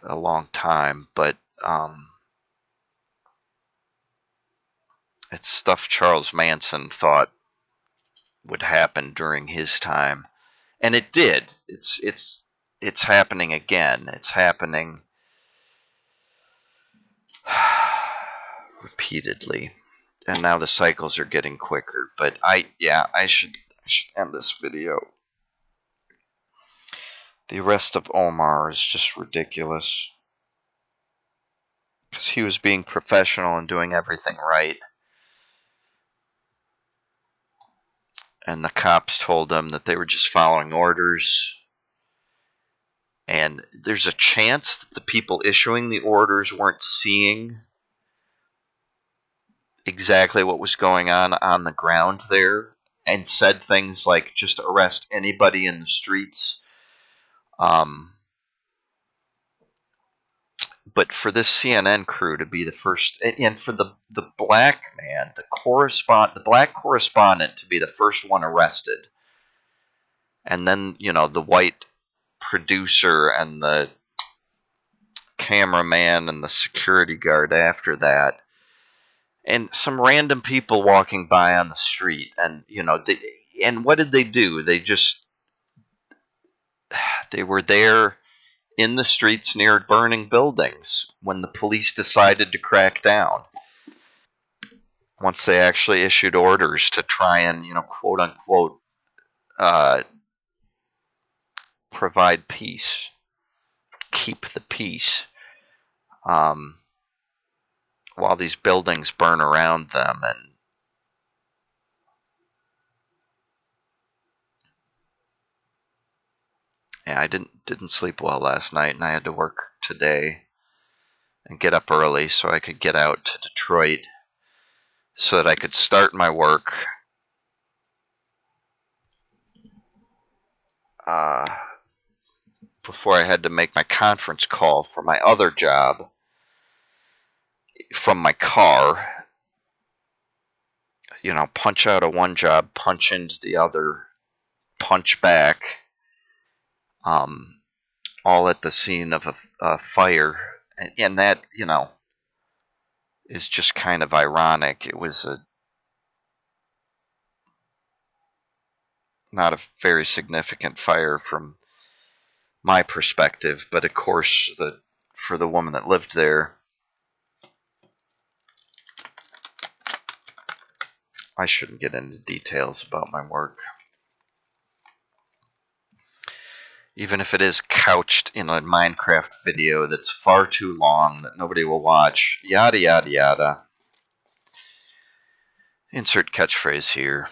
long time, but it's stuff Charles Manson thought would happen during his time, and it did. It's happening again. It's happening repeatedly, and now the cycles are getting quicker. But I should end this video. The arrest of Omar is just ridiculous. Because he was being professional and doing everything right. And the cops told him that they were just following orders. And there's a chance that the people issuing the orders weren't seeing exactly what was going on the ground there, and said things like, just arrest anybody in the streets. But for this CNN crew to be the first, and for the black man, the black correspondent to be the first one arrested, and then the white producer and the cameraman and the security guard after that, and some random people walking by on the street, and and what did they do? They were there in the streets near burning buildings when the police decided to crack down. Once they actually issued orders to try and, quote unquote, provide peace, keep the peace, while these buildings burn around them. And yeah, I didn't sleep well last night, and I had to work today and get up early so I could get out to Detroit so that I could start my work before I had to make my conference call for my other job from my car. Punch out of one job, punch into the other, punch back, all at the scene of a fire. And that, is just kind of ironic. It was not a very significant fire from my perspective, but of course, for the woman that lived there, I shouldn't get into details about my work. Even if it is couched in a Minecraft video that's far too long that nobody will watch. Yada, yada, yada. Insert catchphrase here.